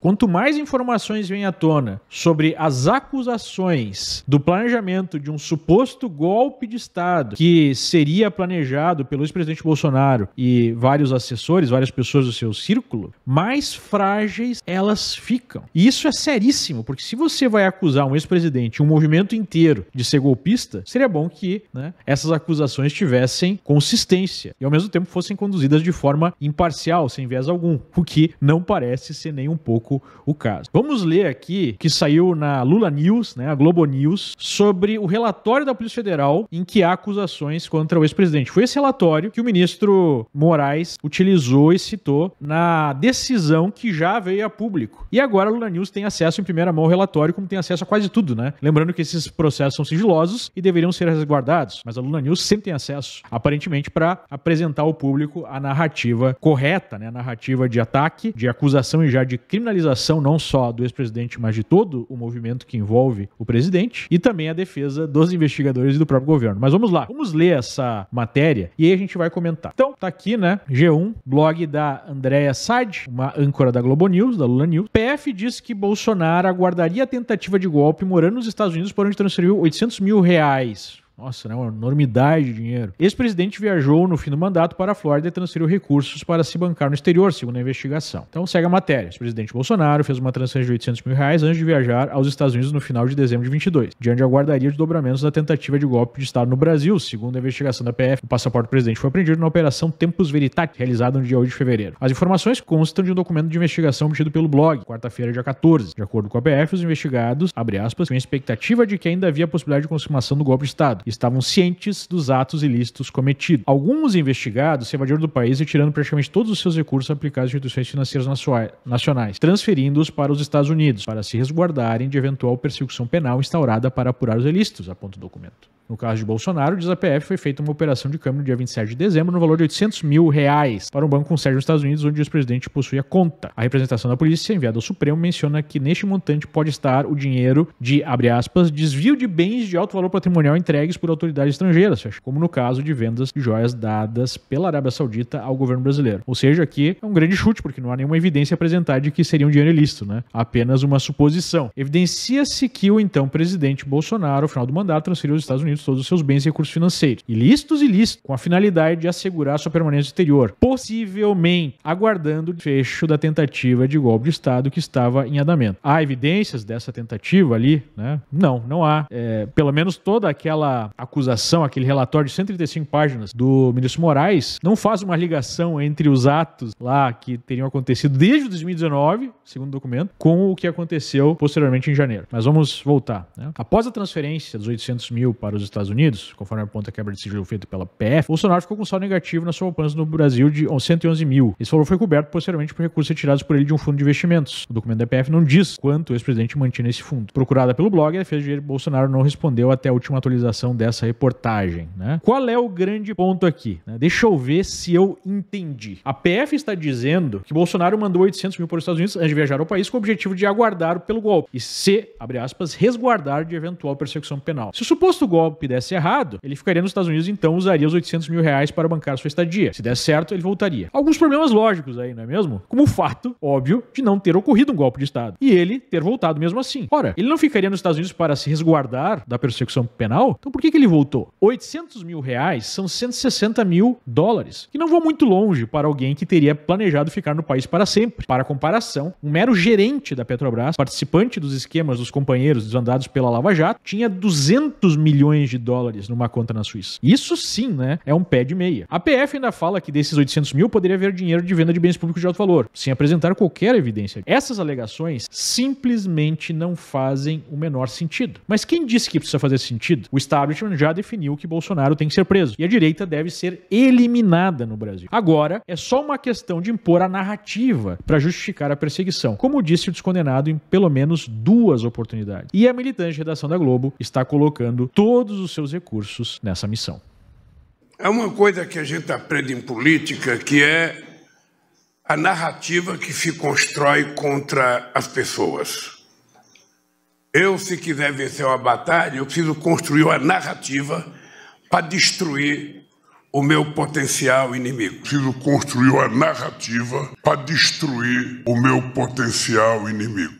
Quanto mais informações vêm à tona sobre as acusações do planejamento de um suposto golpe de Estado que seria planejado pelo ex-presidente Bolsonaro e vários assessores, várias pessoas do seu círculo, mais frágeis elas ficam. E isso é seríssimo, porque se você vai acusar um ex-presidente, um movimento inteiro de ser golpista, seria bom que, né, essas acusações tivessem consistência e ao mesmo tempo fossem conduzidas de forma imparcial, sem viés algum, o que não parece ser nem um pouco o caso. Vamos ler aqui que saiu na Lula News, né, a Globo News, sobre o relatório da Polícia Federal em que há acusações contra o ex-presidente. Foi esse relatório que o ministro Moraes utilizou e citou na decisão que já veio a público. E agora a Lula News tem acesso em primeira mão ao relatório, como tem acesso a quase tudo, né? Lembrando que esses processos são sigilosos e deveriam ser resguardados, mas a Lula News sempre tem acesso, aparentemente, para apresentar ao público a narrativa correta, né? A narrativa de ataque, de acusação e já de criminalização não só do ex-presidente, mas de todo o movimento que envolve o presidente e também a defesa dos investigadores e do próprio governo. Mas vamos lá, vamos ler essa matéria e aí a gente vai comentar. Então, tá aqui, né? G1, blog da Andréa Sade, uma âncora da Globo News, da Lula News. PF diz que Bolsonaro aguardaria a tentativa de golpe morando nos Estados Unidos por onde transferiu 800 mil reais. Nossa, né? Uma enormidade de dinheiro. Ex-presidente viajou no fim do mandato para a Flórida e transferiu recursos para se bancar no exterior, segundo a investigação. Então segue a matéria. O ex-presidente Bolsonaro fez uma transferência de 800 mil reais antes de viajar aos Estados Unidos no final de dezembro de 22, de onde aguardaria os dobramentos da tentativa de golpe de Estado no Brasil. Segundo a investigação da PF, o passaporte do presidente foi apreendido na Operação Tempus Veritatis, realizada no dia 8 de fevereiro. As informações constam de um documento de investigação obtido pelo blog, quarta-feira, dia 14. De acordo com a PF, os investigados, abre aspas, tinham expectativa de que ainda havia a possibilidade de consumação do golpe de Estado. Estavam cientes dos atos ilícitos cometidos. Alguns investigados se evadiram do país retirando praticamente todos os seus recursos aplicados em instituições financeiras nacionais, transferindo-os para os Estados Unidos, para se resguardarem de eventual persecução penal instaurada para apurar os ilícitos, aponta o documento. No caso de Bolsonaro, diz a PF, foi feita uma operação de câmbio no dia 27 de dezembro no valor de 800 mil reais para um banco com sede nos Estados Unidos, onde o ex-presidente possuía conta. A representação da polícia enviada ao Supremo menciona que neste montante pode estar o dinheiro de, abre aspas, desvio de bens de alto valor patrimonial entregues por autoridades estrangeiras, como no caso de vendas de joias dadas pela Arábia Saudita ao governo brasileiro. Ou seja, aqui é um grande chute, porque não há nenhuma evidência apresentada de que seria um dinheiro ilícito, né? Apenas uma suposição. Evidencia-se que o então presidente Bolsonaro, ao final do mandato, transferiu aos Estados Unidos todos os seus bens e recursos financeiros, ilícitos e ilícitos, com a finalidade de assegurar sua permanência no exterior, possivelmente aguardando o fecho da tentativa de golpe de Estado que estava em andamento. Há evidências dessa tentativa ali, né? Não há. Pelo menos toda aquela acusação, aquele relatório de 135 páginas do ministro Moraes, não faz uma ligação entre os atos lá que teriam acontecido desde 2019, segundo o documento, com o que aconteceu posteriormente em janeiro. Mas vamos voltar, né? Após a transferência dos 800 mil para os Estados Unidos, conforme aponta a quebra de sigilo feita pela PF, Bolsonaro ficou com saldo negativo na sua poupança no Brasil de 111 mil. Esse valor foi coberto posteriormente por recursos retirados por ele de um fundo de investimentos. O documento da PF não diz quanto o ex-presidente mantinha nesse fundo. Procurada pelo blog, a defesa de Bolsonaro não respondeu até a última atualização dessa reportagem, né? Qual é o grande ponto aqui, né? Deixa eu ver se eu entendi. A PF está dizendo que Bolsonaro mandou 800 mil para os Estados Unidos antes de viajar ao país com o objetivo de aguardar pelo golpe e se, abre aspas, resguardar de eventual persecução penal. Se o suposto golpe desse errado, ele ficaria nos Estados Unidos e então usaria os 800 mil reais para bancar sua estadia. Se desse certo, ele voltaria. Alguns problemas lógicos aí, não é mesmo? Como o fato, óbvio, de não ter ocorrido um golpe de Estado e ele ter voltado mesmo assim. Ora, ele não ficaria nos Estados Unidos para se resguardar da persecução penal? Então por que ele voltou? 800 mil reais são 160 mil dólares, que não vão muito longe para alguém que teria planejado ficar no país para sempre. Para comparação, um mero gerente da Petrobras, participante dos esquemas dos companheiros desvendados pela Lava Jato, tinha 200 milhões de dólares numa conta na Suíça. Isso sim, né, é um pé de meia. A PF ainda fala que desses 800 mil poderia haver dinheiro de venda de bens públicos de alto valor, sem apresentar qualquer evidência. Essas alegações simplesmente não fazem o menor sentido. Mas quem disse que precisa fazer sentido? O establishment já definiu que Bolsonaro tem que ser preso e a direita deve ser eliminada no Brasil. Agora, é só uma questão de impor a narrativa para justificar a perseguição, como disse o descondenado em pelo menos 2 oportunidades. E a militante de redação da Globo está colocando todos os seus recursos nessa missão. É uma coisa que a gente aprende em política, que é a narrativa que se constrói contra as pessoas. Eu, se quiser vencer uma batalha, eu preciso construir uma narrativa para destruir o meu potencial inimigo. Preciso construir uma narrativa para destruir o meu potencial inimigo.